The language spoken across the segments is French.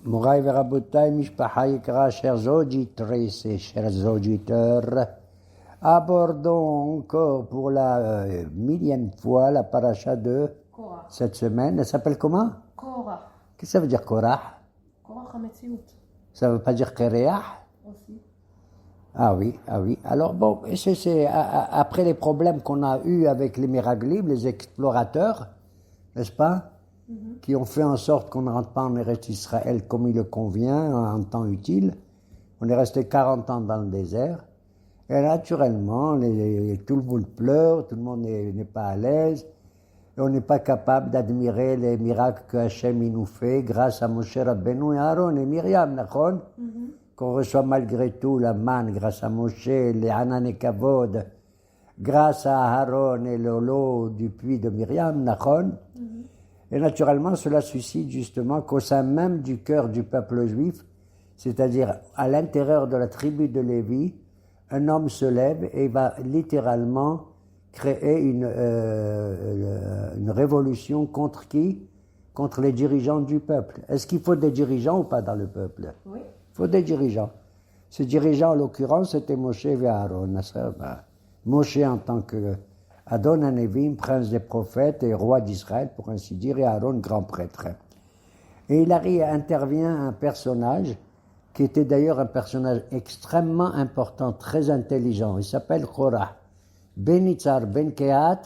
Moraï Verabotaï, Mishpaha Yikra, chers auditrices et chers auditeurs, abordons encore pour la millième fois la paracha de Korah. cette semaine. Elle s'appelle comment? Korah. Qu'est-ce que ça veut dire Korah? Korah Hametsiout. Ça ne veut pas dire Kereah? Aussi. Ah oui, ah oui. Alors bon, après les problèmes qu'on a eus avec les Méraglimes, les explorateurs, n'est-ce pas, qui ont fait en sorte qu'on ne rentre pas en Eretz Israël comme il le convient, en temps utile. On est resté 40 ans dans le désert. Et naturellement, tout le monde pleure, tout le monde n'est pas à l'aise. Et on n'est pas capable d'admirer les miracles que Hachem nous fait grâce à Moshe Rabbeinu et Aaron et Myriam, d'accord? Qu'on reçoit malgré tout la manne grâce à Moshe, les Hanan et Kavod, grâce à Aaron et le lot du puits de Myriam, d'accord? Et naturellement, cela suscite justement qu'au sein même du cœur du peuple juif, c'est-à-dire à l'intérieur de la tribu de Lévi, un homme se lève et va littéralement créer une révolution contre qui? Contre les dirigeants du peuple. Est-ce qu'il faut des dirigeants ou pas dans le peuple? Oui. Il faut des dirigeants. Ces dirigeants, en l'occurrence, c'était Moshe et Aaron. Moshe en tant que Adon Hanevim, prince des prophètes et roi d'Israël, pour ainsi dire, et Aaron, grand prêtre. Et intervient un personnage qui était d'ailleurs un personnage extrêmement important, très intelligent. Il s'appelle Korah. Ben Itzar, Ben Kehat,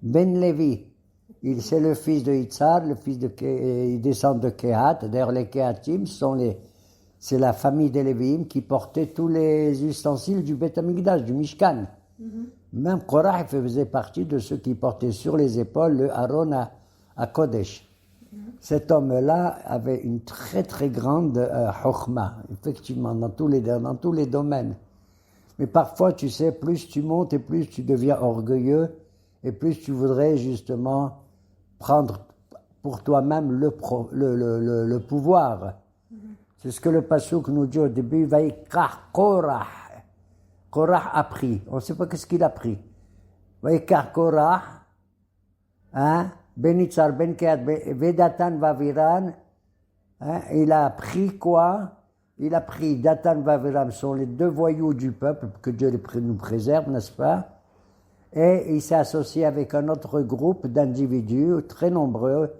Ben Levi. C'est le fils de Itzar, il descend de Kehat. D'ailleurs, les Kehatim c'est la famille des Lévi'im qui portait tous les ustensiles du Beth Amikdash, du Mishkan. Même Korah il faisait partie de ceux qui portaient sur les épaules le Aaron à Kodesh. Cet homme-là avait une très très grande chokhma, effectivement, dans tous les domaines. Mais parfois, tu sais, plus tu montes et plus tu deviens orgueilleux et plus tu voudrais justement prendre pour toi-même le pouvoir. C'est ce que le passouk nous dit au début, Vaikar Korah. Korah a pris. On ne sait pas qu'est-ce qu'il a pris. Vaikar Korah, hein, Ben Itzar, Ben Kehat, Vedatan Vaviran, hein, il a pris quoi? Il a pris Datan Vaviram, sont les deux voyous du peuple, que Dieu nous préserve, n'est-ce pas? Et il s'est associé avec un autre groupe d'individus, très nombreux,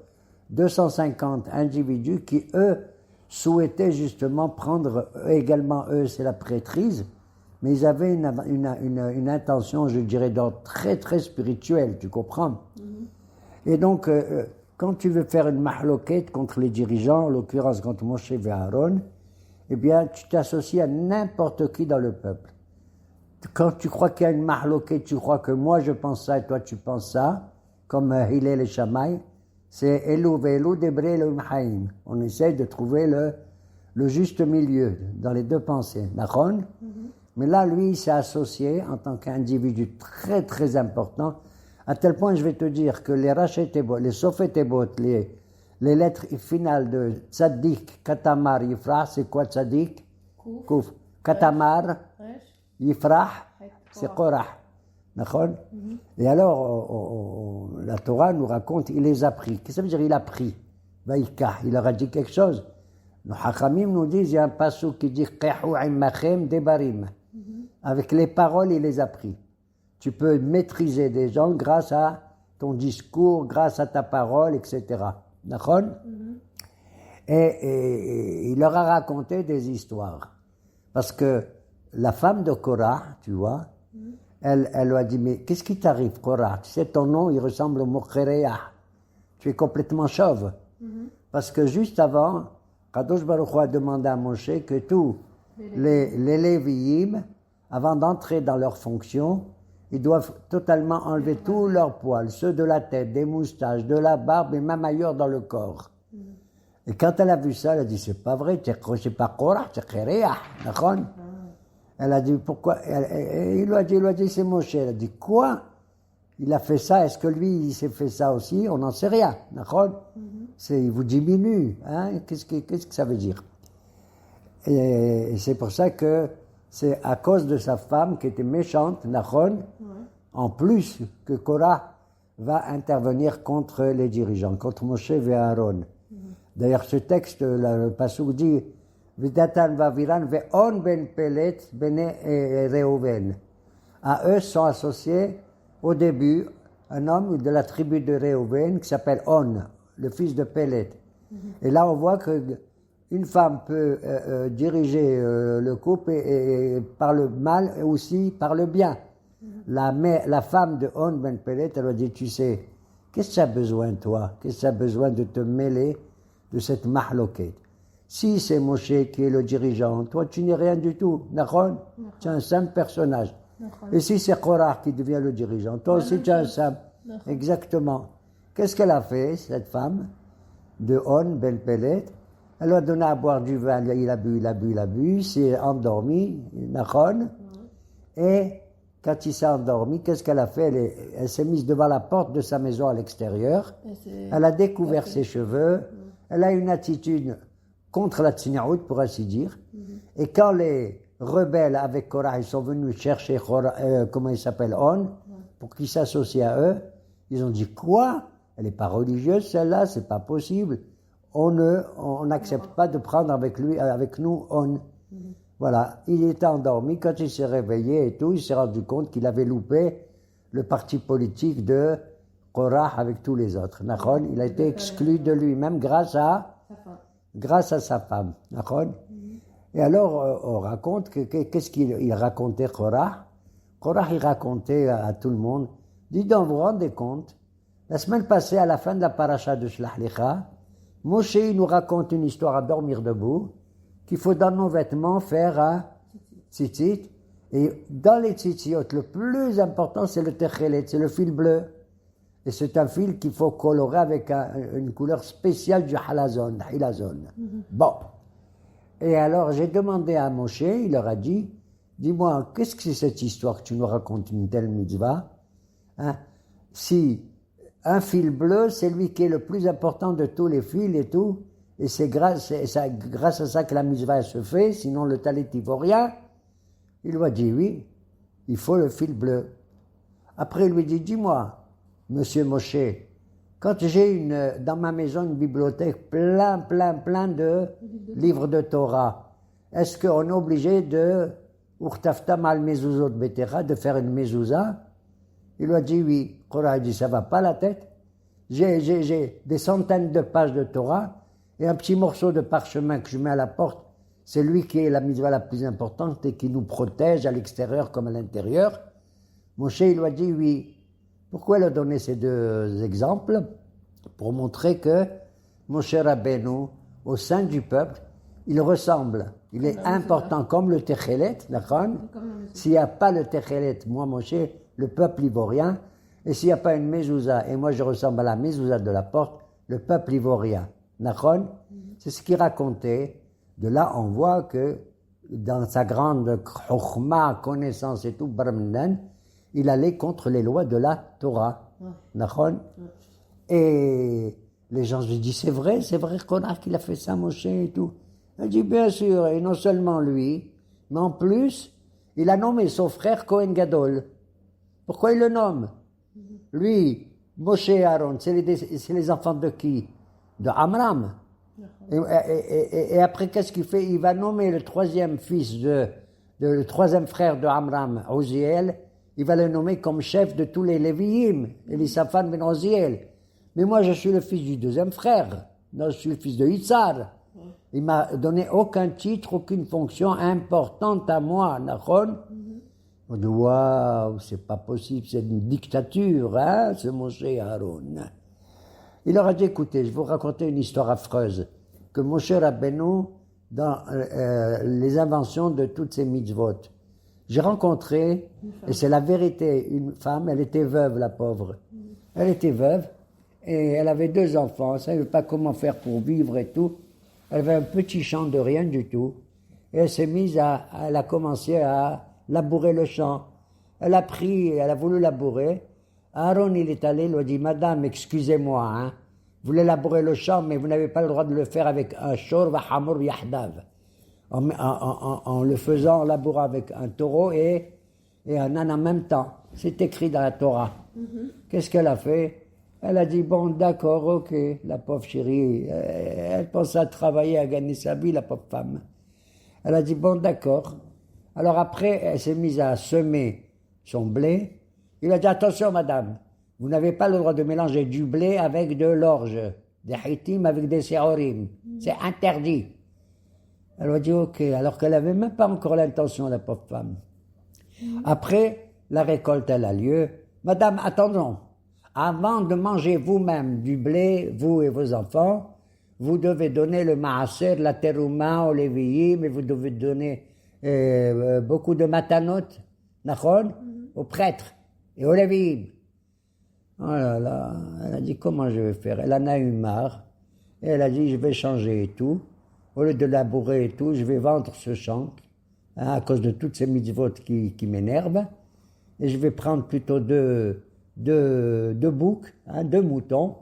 250 individus qui, eux, souhaitaient justement prendre, également eux, c'est la prêtrise, mais ils avaient une intention, je dirais, d'ordre très, très spirituel, tu comprends? Et donc, quand tu veux faire une mahloquette contre les dirigeants, en l'occurrence contre Moshe et Aaron, eh bien, tu t'associes à n'importe qui dans le peuple. Quand tu crois qu'il y a une mahloquette, tu crois que moi je pense ça et toi tu penses ça, comme Hillel et Shammai, c'est Elou ve'elou debre Elohim Haïm. On essaie de trouver le juste milieu dans les deux pensées. D'accord? Mais là, lui, il s'est associé en tant qu'individu très très important, à tel point, je vais te dire que les Rachetebot, les Sofetebot, les lettres finales de Tzadik, Katamar, Yifrah, c'est quoi Tzadik? Kouf. Katamar, Yifrah, c'est Korah. D'accord? Et alors, la Torah nous raconte, il les a pris. Qu'est-ce que ça veut dire, il a pris? Vaïka, il leur a dit quelque chose. Nos Hachamim nous disent, il y a un passage qui dit, Qehu immachem debarim. Avec les paroles, il les a pris. Tu peux maîtriser des gens grâce à ton discours, grâce à ta parole, etc. D'accord? Et il leur a raconté des histoires. Parce que la femme de Korah, tu vois, elle lui a dit, mais qu'est-ce qui t'arrive, Korah? Tu sais, ton nom, il ressemble au mot Kereah. Tu es complètement chauve. Parce que juste avant, Kadosh Baruch Hu a demandé à Moshe que tous les Lévi'im, avant d'entrer dans leurs fonctions, ils doivent totalement enlever tous leurs poils, ceux de la tête, des moustaches, de la barbe et même ailleurs dans le corps. Et quand elle a vu ça, elle a dit, c'est pas vrai, tu es accroché par Korah, tu es Kereah, d'accord? Elle a dit, pourquoi? Il lui a dit, c'est Moshe. Elle a dit, quoi? Il a fait ça, est-ce que lui, il s'est fait ça aussi? On n'en sait rien, d'accord? Il vous diminue, hein? Qu'est-ce que ça veut dire? Et c'est pour ça que c'est à cause de sa femme qui était méchante, Nachon, en plus que Korah va intervenir contre les dirigeants, contre Moshe et Aaron. D'ailleurs, ce texte, le Passouk dit Vidatan vaviran ve'on ben pelet bene Reuven. À eux sont associés au début un homme de la tribu de Reuven qui s'appelle On, le fils de Pelet. Et là, on voit qu'une femme peut diriger le couple et par le mal et aussi par le bien. La femme de On ben Pelet, elle a dit, tu sais, qu'est-ce que tu as besoin, toi? Qu'est-ce que tu as besoin de te mêler de cette mahloket? Si c'est Moshe qui est le dirigeant, toi, tu n'es rien du tout. D'accord? Tu es un simple personnage. Et si c'est Korah qui devient le dirigeant, toi aussi tu es un simple. Exactement. Qu'est-ce qu'elle a fait, cette femme de On ben Pelet? Elle lui a donné à boire du vin, il a bu, il s'est endormi, Nachon. Et quand il s'est endormi, qu'est-ce qu'elle a fait? Elle s'est mise devant la porte de sa maison à l'extérieur. Elle a découvert ses cheveux. Elle a une attitude contre la tsinaout, pour ainsi dire. Et quand les rebelles avec Korah, ils sont venus chercher comment il s'appelle, On, pour qu'il s'associe à eux, ils ont dit, quoi? Elle n'est pas religieuse, celle-là, c'est pas possible. On n'accepte pas de prendre avec nous, On. Voilà. Il était endormi. Quand il s'est réveillé et tout, il s'est rendu compte qu'il avait loupé le parti politique de Korah avec tous les autres. Nachon, il a été exclu de lui-même grâce à sa femme. Nachon. Et alors, on raconte qu'est-ce qu'il racontait Korah? Korah, il racontait à tout le monde, dis donc, vous vous rendez compte, la semaine passée, à la fin de la paracha de Shlach Lecha, Moshe nous raconte une histoire à dormir debout, qu'il faut dans nos vêtements faire un tzitzit. Et dans les tzitziot, le plus important, c'est le techelet, c'est le fil bleu. Et c'est un fil qu'il faut colorer avec une couleur spéciale du halazon. Bon. Et alors, j'ai demandé à Moshe, il leur a dit, dis-moi, qu'est-ce que c'est cette histoire que tu nous racontes une telle mitzvah? Hein? Si un fil bleu, c'est lui qui est le plus important de tous les fils et tout, et c'est grâce à ça que la mitzvah se fait, sinon le talit il vaut rien. Il lui a dit oui, il faut le fil bleu. Après, il lui dit, dis-moi, monsieur Moshe, quand j'ai dans ma maison une bibliothèque plein de livres de Torah, est-ce qu'on est obligé de Urtaftam al mezuzot betera, de faire une mezouza? Il lui a dit oui. Korah a dit, ça va pas la tête? J'ai des centaines de pages de Torah et un petit morceau de parchemin que je mets à la porte. C'est lui qui est la mitzvah la plus importante et qui nous protège à l'extérieur comme à l'intérieur. Moshe, il lui a dit oui. Pourquoi il a donné ces deux exemples? Pour montrer que Moshe Rabbeinu, au sein du peuple, il ressemble. Il est important comme le Techelet, d'accord? S'il n'y a pas le Techelet, moi Moshe, le peuple n'y vaut rien. Et s'il n'y a pas une mezouza, et moi je ressemble à la mezouza de la porte, le peuple n'y vaut rien. D'accord? C'est ce qu'il racontait. De là, on voit que dans sa grande chokhma, connaissance et tout, Barmnan, il allait contre les lois de la Torah. D'accord? Et les gens se disent, c'est vrai qu'il a fait ça, Moshe et tout. Il dit, bien sûr, et non seulement lui, mais en plus, il a nommé son frère Kohen Gadol. Pourquoi il le nomme? Lui, Moshe et Aaron, c'est les enfants de qui? De Amram. Et après, qu'est-ce qu'il fait? Il va nommer le troisième fils le troisième frère de Amram, Oziel. Il va le nommer comme chef de tous les Lévi'im, Elisaphan ben Oziel. Mais moi, je suis le fils du deuxième frère. Non, je suis le fils de Yitzhar. Il m'a donné aucun titre, aucune fonction importante à moi, Nachon. On dit, waouh, c'est pas possible, c'est une dictature, hein, ce Moshe et Aaron. Il leur a dit, écoutez, je vais vous raconter une histoire affreuse, que Moshe Rabbeinu, dans les inventions de toutes ces mitzvot, j'ai rencontré, et c'est la vérité, une femme, elle était veuve, la pauvre. Elle était veuve, et elle avait 2 enfants, elle ne savait pas comment faire pour vivre et tout. Elle avait un petit champ de rien du tout, et elle s'est mise elle a commencé à labourer le champ. Elle a voulu labourer. Aaron, il est allé, il lui a dit, madame, excusez-moi, hein, vous voulez labourer le champ, mais vous n'avez pas le droit de le faire avec un shor va hamur yahdav. En le faisant, en labourant avec un taureau et un âne en même temps. C'est écrit dans la Torah. Qu'est-ce qu'elle a fait? Elle a dit, bon, d'accord, ok, la pauvre chérie, elle pense à travailler, à gagner sa vie, la pauvre femme. Elle a dit, bon, d'accord. Alors après, elle s'est mise à semer son blé. Il a dit, attention, madame, vous n'avez pas le droit de mélanger du blé avec de l'orge, des hitim avec des séorim. C'est interdit. Elle a dit, ok, alors qu'elle n'avait même pas encore l'intention, la pauvre femme. Après, la récolte, elle a lieu. Madame, attendons. Avant de manger vous-même du blé, vous et vos enfants, vous devez donner le maaser, la terouma, aux lévi'im, mais vous devez donner beaucoup de matanot, nachon, aux prêtres et aux lévi'im. Oh là là, elle a dit, comment je vais faire? Elle en a eu marre. Et elle a dit, je vais changer et tout. Au lieu de labourer et tout, je vais vendre ce champ, hein, à cause de toutes ces mitzvot qui m'énervent. Et je vais prendre plutôt deux boucs, hein, 2 moutons.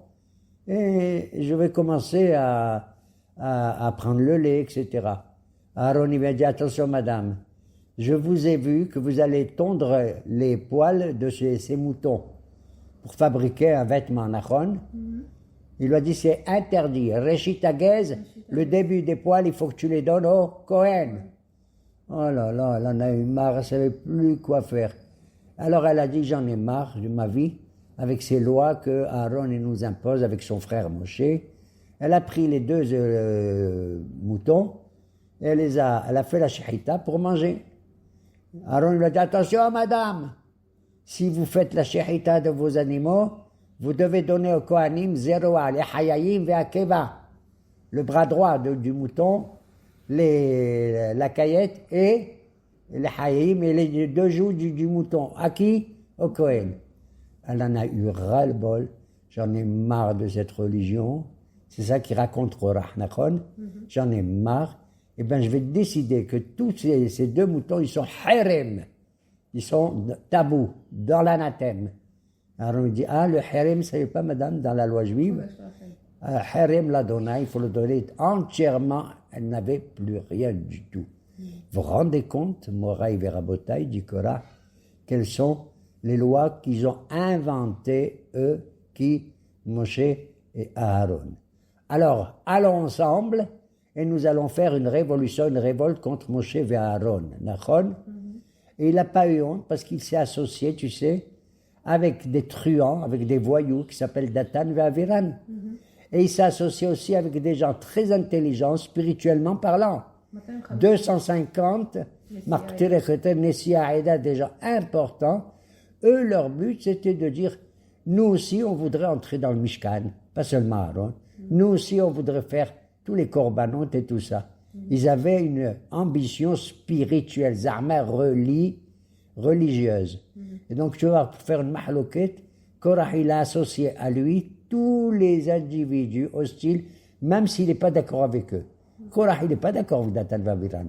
Et je vais commencer à prendre le lait, etc. Aaron, il m'a dit, attention madame, je vous ai vu que vous allez tondre les poils de ces moutons pour fabriquer un vêtement nachon. Il lui a dit, c'est interdit. Réchit Agez, le début des poils, il faut que tu les donnes au Kohen. Oh là là, elle en a eu marre, elle ne savait plus quoi faire. Alors elle a dit, j'en ai marre de ma vie, avec ces lois que Aaron nous impose avec son frère Moshe. Elle a pris les 2 moutons, et elle a fait la shechita pour manger. Aaron lui a dit, attention madame, si vous faites la shechita de vos animaux, vous devez donner au Kohanim 0 les hayayim ve akeva, le bras droit du mouton, la caillette et les hayayim et les 2 joues du mouton. À qui? Au Kohen. Elle en a eu ras-le-bol. J'en ai marre de cette religion. C'est ça qui raconte Korach Nachon. J'en ai marre. Eh bien, je vais décider que tous ces 2 moutons, ils sont harem. Ils sont tabous, dans l'anathème. Alors on me dit, le harem, ne savez pas, madame, dans la loi juive, harem la donna, il faut le donner entièrement, elle n'avait plus rien du tout. Vous vous rendez compte, Moraï Verabotaï, dit Korah, quelles sont les lois qu'ils ont inventées, eux, Moshe et Aaron. Alors, allons ensemble, et nous allons faire une révolution, une révolte contre Moshe et Aaron. Nachon. Et il n'a pas eu honte, parce qu'il s'est associé, tu sais, avec des truands, avec des voyous qui s'appellent Datan et Aviran. Et il s'est associé aussi avec des gens très intelligents, spirituellement parlant. 250 Martirecheten, Nessia Aeda, des gens importants. Eux, leur but, c'était de dire, nous aussi, on voudrait entrer dans le Mishkan, pas seulement Aaron. Nous aussi, on voudrait faire tous les korbanot et tout ça. Ils avaient une ambition spirituelle, zarma religieuse. Et donc, tu vas faire une mahloket, Korah, il a associé à lui tous les individus hostiles, même s'il n'est pas d'accord avec eux. Korah, il n'est pas d'accord avec Datan Vaviran.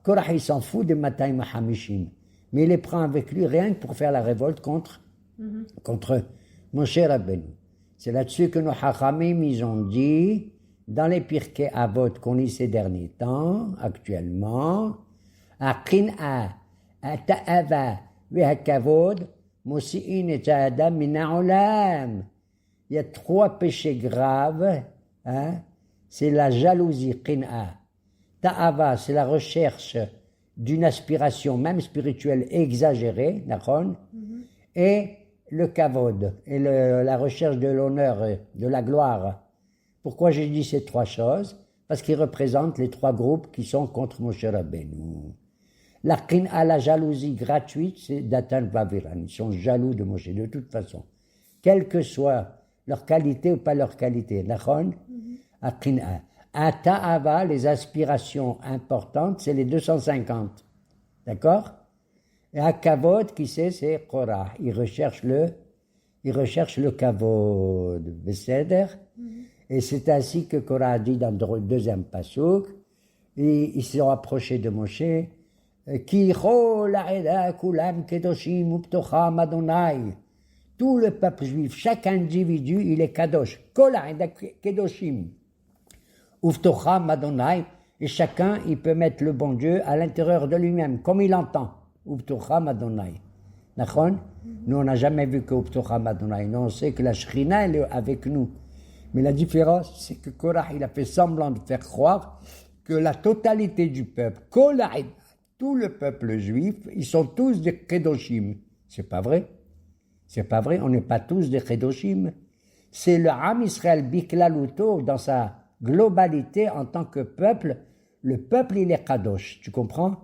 Korah, il s'en fout des Matayim Hamishim. Mais il les prend avec lui rien que pour faire la révolte contre Moshe Rabbeinu. C'est là-dessus que nos Hachamim, ils ont dit, dans les Pirkei Avot qu'on lit ces derniers temps, actuellement, Aqin'a, Ta'ava, Ve'akavod, Mosi'in et Ta'adam Mina'olam. Il y a 3 péchés graves, hein? C'est la jalousie, Qin'a. Ta'ava, c'est la recherche d'une aspiration, même spirituelle, exagérée, d'accord? Et le kavod, et la recherche de l'honneur, de la gloire. Pourquoi j'ai dit ces 3 choses? Parce qu'ils représentent les 3 groupes qui sont contre Moshe Rabbeinu. La qin'a, la jalousie gratuite, c'est Datan Vaviran. Ils sont jaloux de Moshe, de toute façon. Quelle que soit leur qualité ou pas leur qualité. D'accord? La qin'a. À Ta'ava, les aspirations importantes, c'est les 250. D'accord? Et à Kavod, qui c'est Korah. Il recherche le Kavod. Beseder. Et c'est ainsi que Korah a dit dans le 2e pasuk. Et ils se sont approchés de Moshe. Ki chol ha'eda kulam kedoshim uptocham Adonai. Tout le peuple juif, chaque individu, il est kadosh. Kol ha'eda kedoshim. Uftocham Adonai, et chacun, il peut mettre le bon Dieu à l'intérieur de lui-même, comme il entend. Uftocham Adonai. Nachon? Nous, on n'a jamais vu que Uptocham Adonai. Nous, on sait que la Shrina, elle est avec nous. Mais la différence, c'est que Korah, il a fait semblant de faire croire que la totalité du peuple, tout le peuple juif, ils sont tous des Kedoshim. C'est pas vrai. C'est pas vrai, on n'est pas tous des Kedoshim. C'est le Am Israël Biklaluto, dans sa globalité en tant que peuple. Le peuple, il est Kadosh, tu comprends?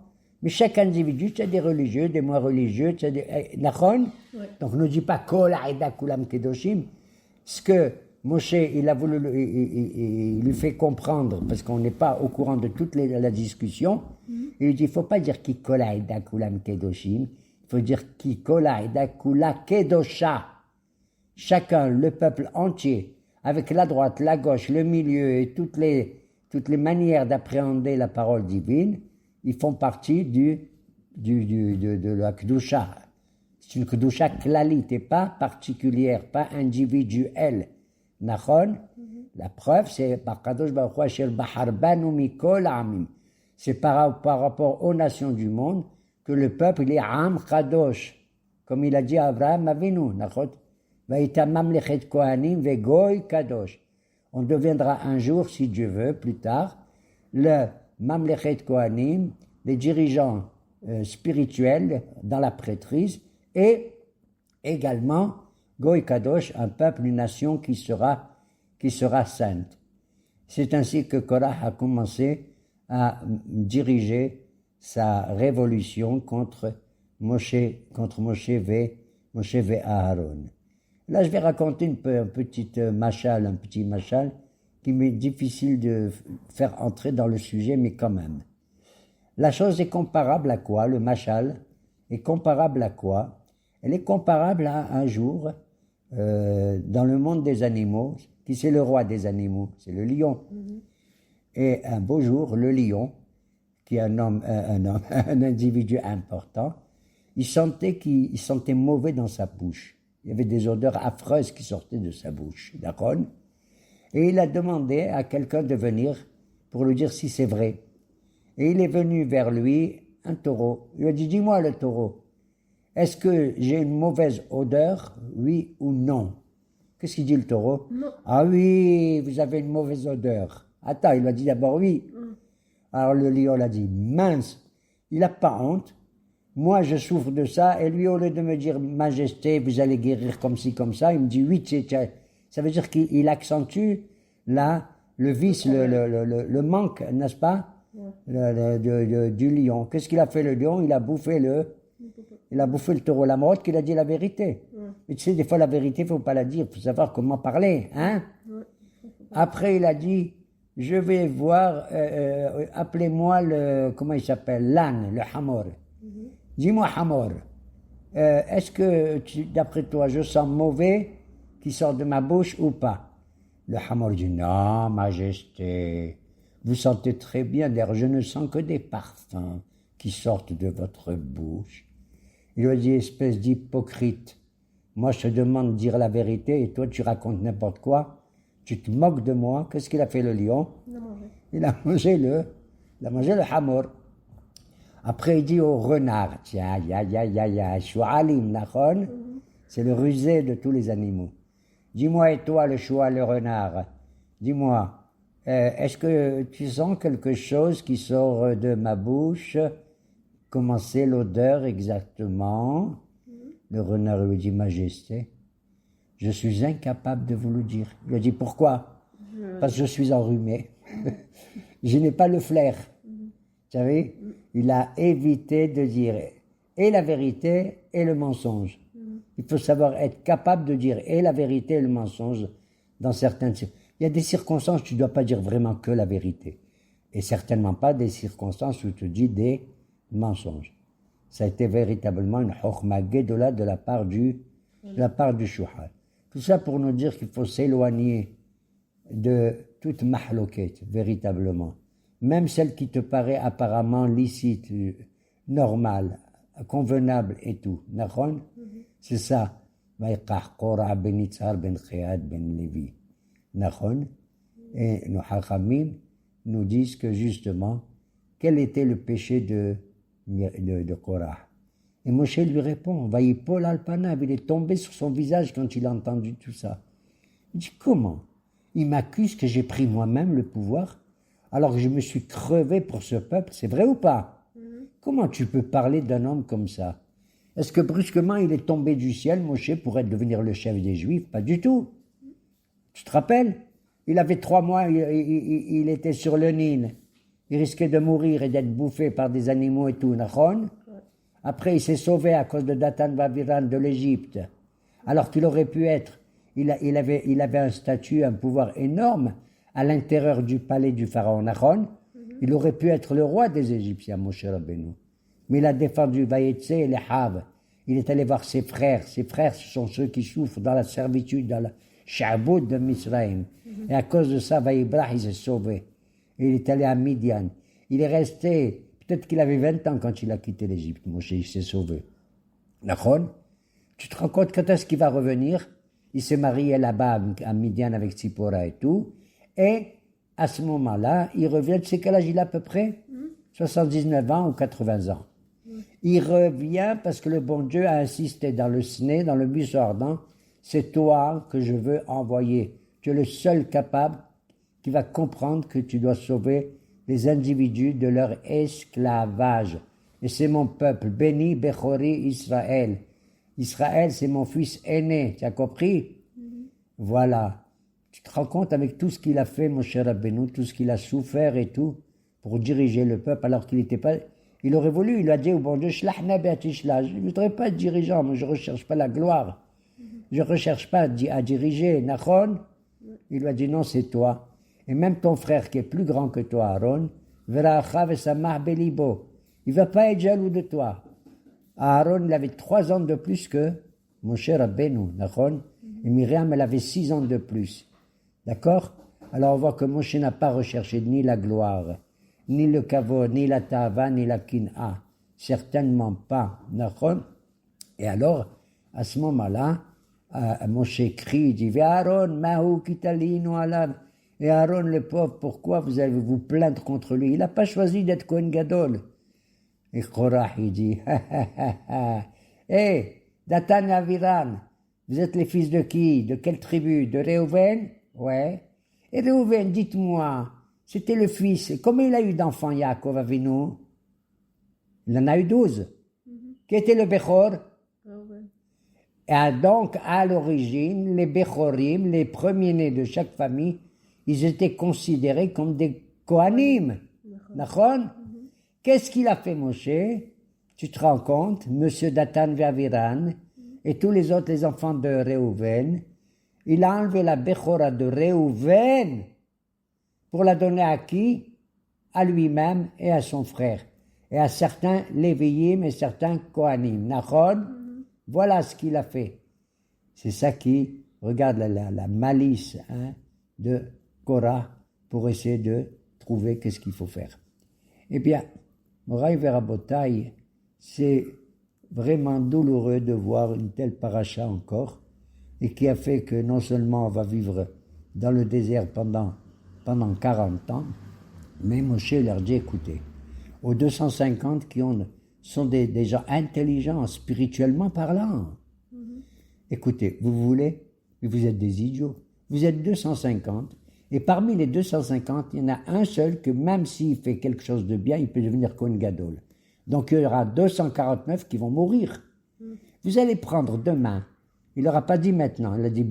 Mais chaque individu, tu as des religieux, des moins religieux, tu as des... Nachon? Ouais. Donc ne dis pas Kol Aïda Kulam Kedoshim. Ce que Moshe, il a voulu, il lui fait comprendre, parce qu'on n'est pas au courant de toute la discussion, il lui dit, il ne faut pas dire Ki Kol Aïda Kulam Kedoshim, il faut dire Ki Kol Aïda Kula Kedosha. Chacun, le peuple entier, avec la droite, la gauche, le milieu et toutes les manières d'appréhender la parole divine, ils font partie de la Kedusha. C'est une Kedusha klali, et pas particulière, pas individuelle. Nachon, la preuve, c'est par Kadosh Baruch Hu Asher Bahar Banu Mikol Amim. C'est par rapport aux nations du monde que le peuple, il est Am Kadosh. Comme il a dit à Abraham Avinu, Nachon. Vaïta Mamlechet Kohanim Vegoy Kadosh. On deviendra un jour, si Dieu veut, plus tard, le Mamlechet Kohanim, les dirigeants spirituels dans la prêtrise, et également Goy Kadosh, un peuple, une nation qui sera sainte. C'est ainsi que Korah a commencé à diriger sa révolution contre Moshe et Aaron. Là, je vais raconter un petit machal qui m'est difficile de faire entrer dans le sujet, mais quand même. La chose est comparable à quoi? Le machal est comparable à quoi? Elle est comparable à un jour, dans le monde des animaux, qui c'est le roi des animaux? C'est le lion. Et un beau jour, le lion, qui est un individu important, il sentait mauvais dans sa bouche. Il y avait des odeurs affreuses qui sortaient de sa bouche, d'accord? Et il a demandé à quelqu'un de venir pour lui dire si c'est vrai. Et il est venu vers lui, un taureau. Il lui a dit, dis-moi le taureau, est-ce que j'ai une mauvaise odeur, oui ou non? Qu'est-ce qu'il dit le taureau? Non. Ah oui, vous avez une mauvaise odeur. Attends, il lui a dit d'abord oui. Alors le lion l'a dit, mince, il n'a pas honte. Moi, je souffre de ça, et lui, au lieu de me dire, Majesté, vous allez guérir comme ci, comme ça, il me dit, oui, ça veut dire qu'il accentue, là, le vice, le manque, n'est-ce pas, du lion. Qu'est-ce qu'il a fait, le lion? Il a bouffé le taureau. La marotte qu'il a dit la vérité. Mais tu sais, des fois, la vérité, il ne faut pas la dire, il faut savoir comment parler, hein. Après, il a dit, je vais voir, appelez-moi comment il s'appelle, l'âne, le hamor. Dis-moi, Hamor, est-ce que, d'après toi, je sens mauvais qui sort de ma bouche ou pas? Le Hamor dit, non, Majesté, vous sentez très bien, d'ailleurs, je ne sens que des parfums qui sortent de votre bouche. Il lui a dit, espèce d'hypocrite, moi je te demande de dire la vérité et toi tu racontes n'importe quoi, tu te moques de moi. Qu'est-ce qu'il a fait le lion? Il a mangé le Hamor. Après, il dit au renard, tiens, Shualim, Nachon, c'est le rusé de tous les animaux. Dis-moi, et toi, le choix, le renard, dis-moi, est-ce que tu sens quelque chose qui sort de ma bouche? Comment c'est l'odeur exactement? Le renard lui dit, Majesté, je suis incapable de vous le dire. Il lui dit, pourquoi? Parce que je suis enrhumé. Je n'ai pas le flair. Vous savez, il a évité de dire et la vérité et le mensonge. Il faut savoir être capable de dire et la vérité et le mensonge dans certaines circonstances. Il y a des circonstances où tu ne dois pas dire vraiment que la vérité. Et certainement pas des circonstances où tu dis des mensonges. Ça a été véritablement une chokhma gedola de la part du shuhal. Tout ça pour nous dire qu'il faut s'éloigner de toute mahloket, véritablement. Même celle qui te paraît apparemment licite, normale, convenable et tout. Nachon? C'est ça. Vaïqah Korah ben Yitzhar ben Khiad ben Lévi. Nachon? Et nos hachamim nous disent que justement, quel était le péché de Korah? Et Moshe lui répond, Vaïpol Alpanav, il est tombé sur son visage quand il a entendu tout ça. Il dit, comment? Il m'accuse que j'ai pris moi-même le pouvoir, alors que je me suis crevé pour ce peuple, c'est vrai ou pas? Comment tu peux parler d'un homme comme ça? Est-ce que brusquement il est tombé du ciel, Moshe, pour devenir le chef des Juifs? Pas du tout. Tu te rappelles? Il avait 3 mois, il était sur le Nil. Il risquait de mourir et d'être bouffé par des animaux et tout, Nachon? Après, il s'est sauvé à cause de Datan Vaviran de l'Égypte. Alors qu'il aurait pu être, il avait un statut, un pouvoir énorme à l'intérieur du palais du pharaon Nachon. Il aurait pu être le roi des Égyptiens, Moshe Rabbeinu. Mais il a défendu Vaïtse et les Hav. Il est allé voir ses frères. Ses frères, ce sont ceux qui souffrent dans la servitude, dans la Sha'boud de Misraïm. Et à cause de ça, Vaïbrah, il s'est sauvé. Et il est allé à Midian. Il est resté, peut-être qu'il avait 20 ans quand il a quitté l'Égypte. Moshe, il s'est sauvé. Nachon, tu te rends compte quand est-ce qu'il va revenir? Il s'est marié là-bas à Midian avec Tzipora et tout. Et à ce moment-là, il revient. Tu sais quel âge il a à peu près? 79 ans ou 80 ans. Il revient parce que le bon Dieu a insisté dans le Sné, dans le buisson ardent. C'est toi que je veux envoyer. Tu es le seul capable qui va comprendre que tu dois sauver les individus de leur esclavage. Et c'est mon peuple, béni Bechori Israël. Israël, c'est mon fils aîné, tu as compris? Voilà. Tu te rends compte avec tout ce qu'il a fait, mon cher Rabbeinu, tout ce qu'il a souffert et tout, pour diriger le peuple, alors qu'il n'était pas... Il aurait voulu, il a dit au bon Dieu, Shlachna be'atishla, je ne voudrais pas être dirigeant, moi je ne recherche pas la gloire. Je ne recherche pas à diriger. Nachon, il lui a dit, non, c'est toi. Et même ton frère qui est plus grand que toi, Aaron, Veracha vesamah belibo. Il ne va pas être jaloux de toi. Aaron, il avait 3 ans de plus que Moshe Rabbeinu, Nachon. Et Myriam, elle avait 6 ans de plus. D'accord? Alors on voit que Moshe n'a pas recherché ni la gloire, ni le kavod, ni la tava, ni la kin'a. Certainement pas. Nachon. Et alors, à ce moment-là, Moshe crie, il dit, Aaron, mahu kitalinu alav. Et Aaron, le pauvre, pourquoi vous allez vous plaindre contre lui? Il n'a pas choisi d'être Kohen Gadol. Et Korach, il dit, Hé, Datan et Aviran, vous êtes les fils de qui? De quelle tribu? De Réhouven? Ouais. Et Réhouven, dites-moi, c'était le fils. Combien il a eu d'enfants, Yaakov Avinu? Il en a eu 12. Qui était le Bechor? Et donc, à l'origine, les Bechorim, les premiers-nés de chaque famille, ils étaient considérés comme des Kohanim. D'accord? Qu'est-ce qu'il a fait, Moshe? Tu te rends compte? Monsieur Datan Aviran et tous les autres, les enfants de Réhouven, il a enlevé la Bechora de Réhouven pour la donner à qui? À lui-même et à son frère. Et à certains Lévi'im et certains Kohanim. Nachon? Voilà ce qu'il a fait. C'est ça qui, regarde la malice de Korah pour essayer de trouver qu'est-ce qu'il faut faire. Eh bien, Moraï Verabotaï, c'est vraiment douloureux de voir une telle paracha encore, et qui a fait que non seulement on va vivre dans le désert pendant 40 ans, mais Moshe leur dit, écoutez, aux 250 qui sont des gens intelligents, spirituellement parlant. Écoutez, vous voulez, mais vous êtes des idiots. Vous êtes 250, et parmi les 250, il y en a un seul que même s'il fait quelque chose de bien, il peut devenir Kohen Gadol. Donc il y aura 249 qui vont mourir. Vous allez prendre demain, il n'aura pas dit maintenant, il a dit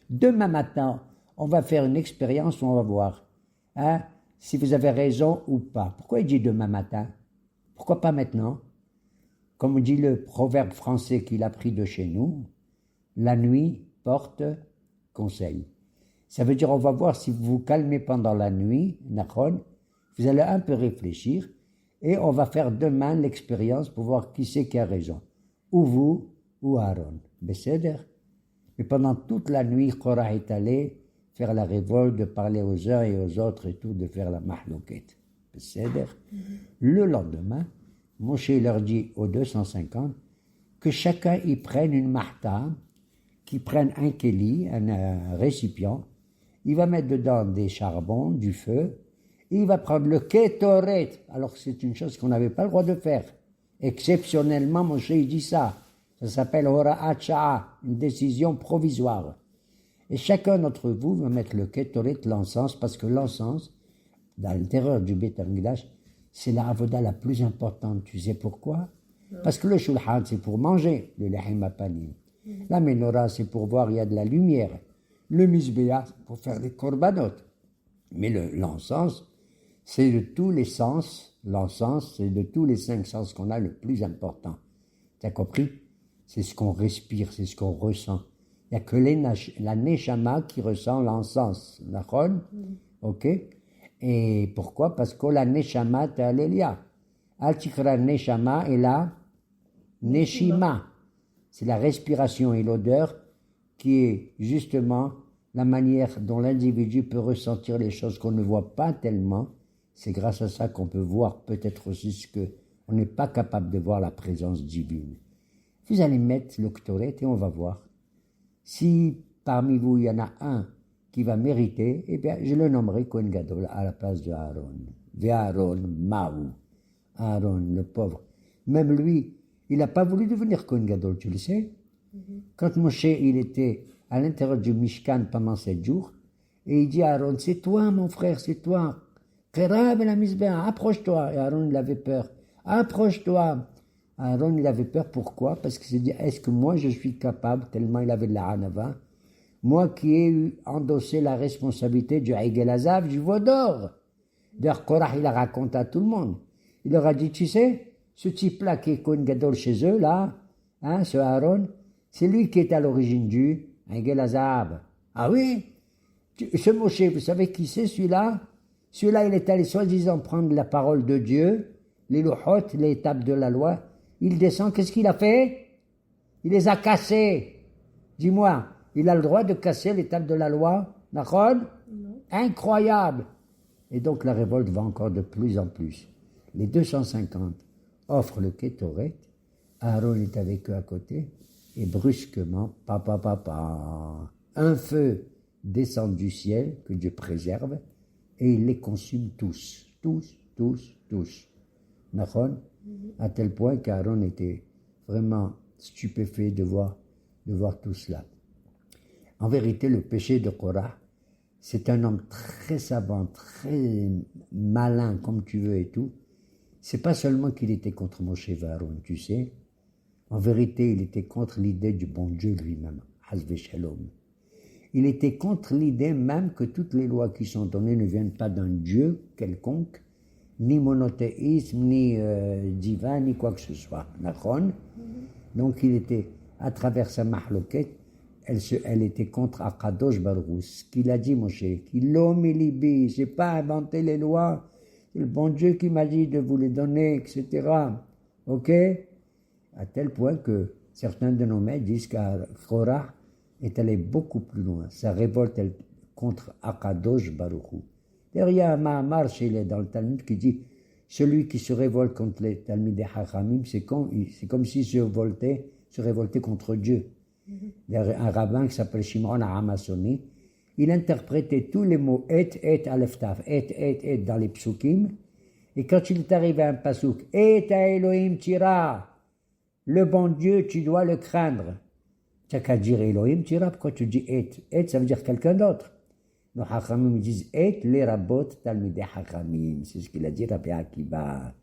demain matin, on va faire une expérience où on va voir si vous avez raison ou pas. Pourquoi il dit demain matin? Pourquoi pas maintenant? Comme dit le proverbe français qu'il a pris de chez nous, la nuit porte conseil. Ça veut dire on va voir si vous vous calmez pendant la nuit, Nachon, vous allez un peu réfléchir et on va faire demain l'expérience pour voir qui c'est qui a raison. Ou vous ou Aaron. Besséder. Mais pendant toute la nuit, Korah est allé faire la révolte, de parler aux uns et aux autres et tout, de faire la mahlouket. Besséder. Le lendemain, Moshe leur dit aux 250 que chacun y prenne une mahta, qu'il prenne un kéli, un récipient, il va mettre dedans des charbons, du feu, il va prendre le Ketoret, alors que c'est une chose qu'on n'avait pas le droit de faire. Exceptionnellement, Moshe il dit ça. Ça s'appelle Hora'at Sha'a, une décision provisoire. Et chacun d'entre vous va mettre le Ketoret, l'encens, parce que l'encens, dans l'intérieur du Beit HaMikdash, c'est la avoda la plus importante. Tu sais pourquoi? Parce que le Shulchan, c'est pour manger, le Lehim Apanim. La Menorah, c'est pour voir, il y a de la lumière. Le Mizbeah, c'est pour faire des korbanot. Mais l'encens, c'est de tous les sens. L'encens, c'est de tous les 5 sens qu'on a le plus important. Tu as compris? C'est ce qu'on respire, c'est ce qu'on ressent. Il n'y a que la Neshama qui ressent l'encens. D'accord? Ok? Et pourquoi? Parce que la Neshama ta'alelia. Al-Tikra Neshama est la Neshima. C'est la respiration et l'odeur qui est justement la manière dont l'individu peut ressentir les choses qu'on ne voit pas tellement. C'est grâce à ça qu'on peut voir peut-être aussi ce qu'on n'est pas capable de voir la présence divine. Vous allez mettre le Ktoret et on va voir. Si parmi vous il y en a un qui va mériter, eh bien je le nommerai Kohen Gadol à la place de Aaron. Aaron, Maou. Aaron, le pauvre. Même lui, il n'a pas voulu devenir Kohen Gadol, tu le sais. Quand Moshe, il était à l'intérieur du Mishkan pendant 7 jours, et il dit à Aaron, c'est toi mon frère, c'est toi. Kerav el Mizbeah, approche-toi. Et Aaron, il avait peur. Approche-toi. Aaron, il avait peur, pourquoi? Parce qu'il s'est dit, est-ce que moi je suis capable, tellement il avait de la hanava, moi qui ai endossé la responsabilité du Hegel Azav, du veau d'or. D'ailleurs, Korah, il a raconté à tout le monde. Il leur a dit, tu sais, ce type-là qui est Kohen Gadol chez eux, là, hein, ce Aaron, c'est lui qui est à l'origine du Hegel Azav. Ah oui? Ce Moshe, vous savez qui c'est celui-là? Celui-là, il est allé soi-disant prendre la parole de Dieu, les louchot, les étapes de la loi. Il descend, qu'est-ce qu'il a fait? Il les a cassés. Dis-moi, il a le droit de casser l'étape de la loi? D'accord? Incroyable. Et donc la révolte va encore de plus en plus. Les 250 offrent le Kétoret, Aaron est avec eux à côté, et brusquement, un feu descend du ciel, que Dieu préserve, et il les consume tous. D'accord? À tel point qu'Aaron était vraiment stupéfait de voir tout cela. En vérité, le péché de Korah, c'est un homme très savant, très malin, comme tu veux et tout. C'est pas seulement qu'il était contre Moshe et Aaron, tu sais. En vérité, il était contre l'idée du bon Dieu lui-même, Hazve Shalom. Il était contre l'idée même que toutes les lois qui sont données ne viennent pas d'un Dieu quelconque, ni monothéisme, ni divin, ni quoi que ce soit. Donc il était, à travers sa mahloket, elle était contre Akadosh Baruch Hu. Ce qu'il a dit, Moshe, qu'il l'homme libi, j'ai pas inventé les lois, c'est le bon Dieu qui m'a dit de vous les donner, etc. Ok? À tel point que certains de nos maîtres disent qu'Korah est allé beaucoup plus loin. Sa révolte contre Akadosh Baruch Hu. D'ailleurs, il y a un Mahamar dans le Talmud qui dit celui qui se révolte contre les Talmidei Chachamim, c'est comme s'il se révoltait contre Dieu. Il y a un rabbin qui s'appelle Shimon Hamassoni, il interprétait tous les mots et alef taf, et dans les psukim, et quand il est arrivé à un pasouk, et Elohim tira, le bon Dieu, tu dois le craindre. Tu n'as qu'à dire Elohim tira, pourquoi tu dis et? Et, ça veut dire quelqu'un d'autre. Nos Hachamim disent et les rabot talmidei Hachamim. C'est ce qu'il a dit Rabbi Akiva.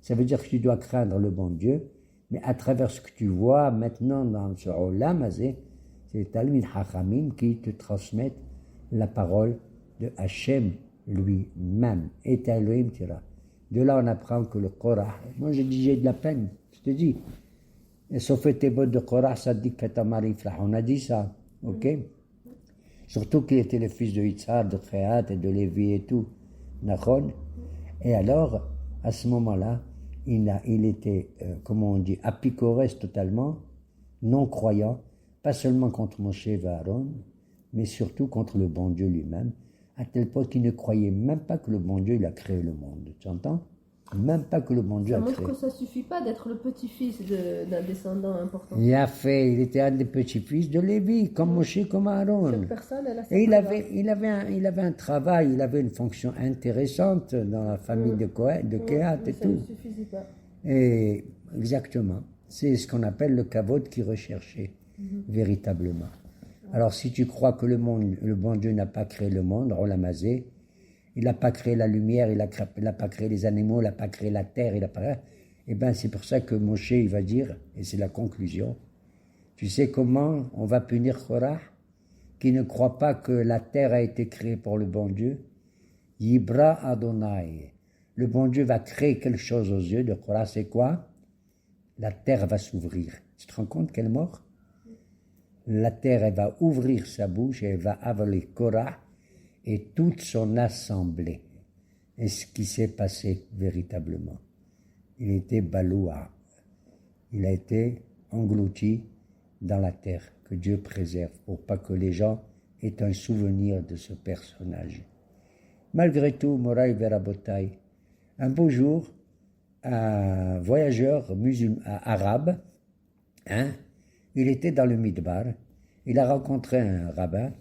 Ça veut dire que tu dois craindre le bon Dieu, mais à travers ce que tu vois maintenant dans ce Olam Hazé, c'est les Talmid Hachamim qui te transmettent la parole de Hachem lui-même. Et Elohim tira. De là, on apprend que le Korah, moi je dis j'ai de la peine, je te dis. Et sauf tes bottes de Korah, ça dit Katamar Ifrah. On a dit ça, ok? Surtout qu'il était le fils de Yitzhar, de Tréhat et de Lévi et tout. Nachon. Et alors, à ce moment-là, il était, comment on dit, apicores totalement, non-croyant, pas seulement contre Moshe et Aaron, mais surtout contre le bon Dieu lui-même, à tel point qu'il ne croyait même pas que le bon Dieu il a créé le monde. Tu entends? Même pas que le bon Dieu Ça a montre créé. que ça suffit pas d'être le petit-fils d'un descendant important. Il était un des petits-fils de Lévi, comme Moshe, comme Aaron. Chaque personne, elle a sa Et prière. il avait un travail, il avait une fonction intéressante dans la famille de Kohen, de Kehat Mais et ça ne tout. suffisait pas. Et exactement, c'est ce qu'on appelle le kavod qui recherchait véritablement. Alors si tu crois que le bon Dieu n'a pas créé le monde, Rolamazé, il n'a pas créé la lumière, il n'a pas créé les animaux, il n'a pas créé la terre, il n'a pas... Eh bien c'est pour ça que Moshe il va dire, et c'est la conclusion, tu sais comment on va punir Korah, qui ne croit pas que la terre a été créée pour le bon Dieu? Yibra Adonai. Le bon Dieu va créer quelque chose aux yeux de Korah, c'est quoi? La terre va s'ouvrir. Tu te rends compte qu'elle est morte? La terre, elle va ouvrir sa bouche et elle va avaler Korah et toute son assemblée. Et ce qui s'est passé véritablement, il était baloua. Il a été englouti dans la terre, que Dieu préserve, pour pas que les gens aient un souvenir de ce personnage. Malgré tout, Moraï Verabotai, un beau jour, un voyageur arabe, il était dans le Midbar, il a rencontré un rabbin,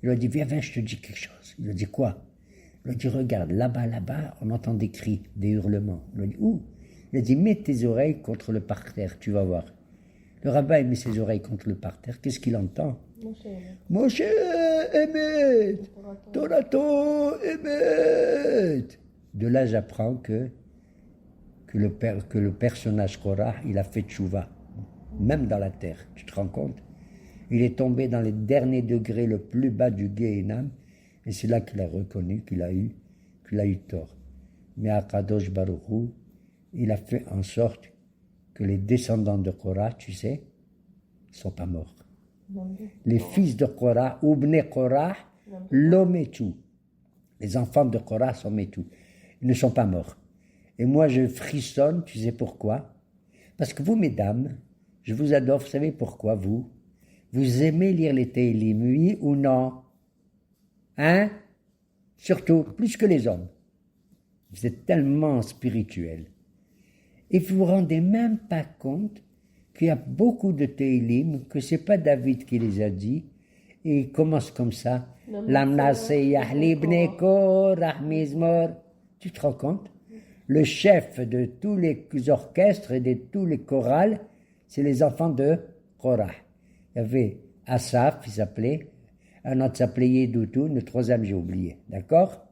il lui a dit, viens, je te dis quelque chose. Il lui a dit, quoi? Il lui a dit, regarde, là-bas, on entend des cris, des hurlements. Il lui a dit, où? Il a dit, mets tes oreilles contre le parterre, tu vas voir. Le rabbin met ses oreilles contre le parterre, qu'est-ce qu'il entend? Moshe, Emet, Torato, Emet. De là, j'apprends que le personnage Korah, il a fait tchouva, même dans la terre, tu te rends compte? Il est tombé dans les derniers degrés le plus bas du Gehenam, et c'est là qu'il a reconnu qu'il a eu tort. Mais Akadosh Baruch Hu, il a fait en sorte que les descendants de Korah, tu sais, ne sont pas morts. Les fils de Korah, Ubne Korah, l'ometu. Les enfants de Korah sont metus. Ils ne sont pas morts. Et moi, je frissonne, tu sais pourquoi? Parce que vous, mesdames, je vous adore, vous savez pourquoi, vous aimez lire les Télim, oui ou non? Hein? Surtout, plus que les hommes. Vous êtes tellement spirituels. Et vous vous rendez même pas compte qu'il y a beaucoup de Télim, que c'est pas David qui les a dit, et il commence comme ça. Tu te rends compte? Le chef de tous les orchestres et de tous les chorales, c'est les enfants de Korah. Il y avait Asaph, il s'appelait, un autre s'appelait Yedoutoun, le troisième j'ai oublié, d'accord?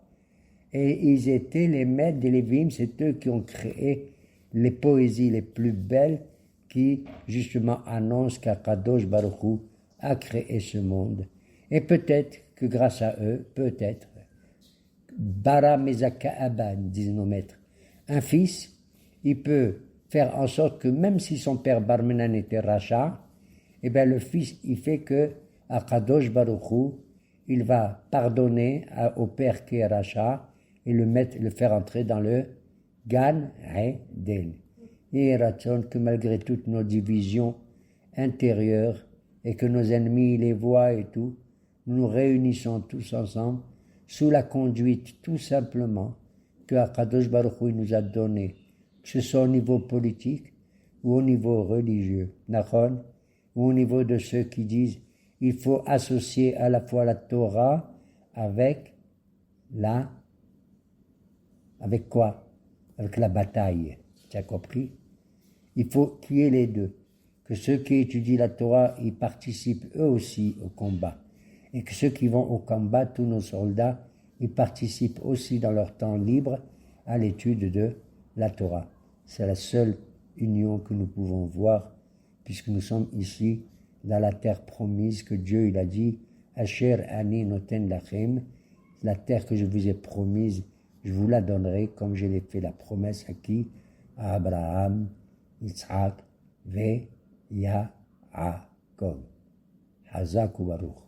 Et ils étaient les maîtres des Lévim, c'est eux qui ont créé les poésies les plus belles qui, justement, annoncent qu'Akadosh Baruch Hu a créé ce monde. Et peut-être que grâce à eux, peut-être, Bara Mezaka Aban, disent nos maîtres, un fils, il peut faire en sorte que même si son père Barmenan était rachat, eh bien le fils, il fait que Akadosh Baruch Hu, il va pardonner au père qui est rachat et le faire entrer dans le Gan Eden. Et ratson que malgré toutes nos divisions intérieures et que nos ennemis les voient et tout, nous nous réunissons tous ensemble sous la conduite tout simplement que Akadosh Baruch Hu nous a donné, que ce soit au niveau politique ou au niveau religieux, Nachon, ou au niveau de ceux qui disent il faut associer à la fois la Torah avec quoi? Avec la bataille. Tu as compris? Il faut qu'il y ait les deux. Que ceux qui étudient la Torah, ils participent eux aussi au combat. Et que ceux qui vont au combat, tous nos soldats, ils participent aussi dans leur temps libre à l'étude de la Torah. C'est la seule union que nous pouvons voir, puisque nous sommes ici dans la terre promise que Dieu il a dit Asher ani noten lachem, la terre que je vous ai promise, je vous la donnerai comme je l'ai fait la promesse à qui? À Abraham, Yitzhak, ve Yaakov. Hazak ou Baruch.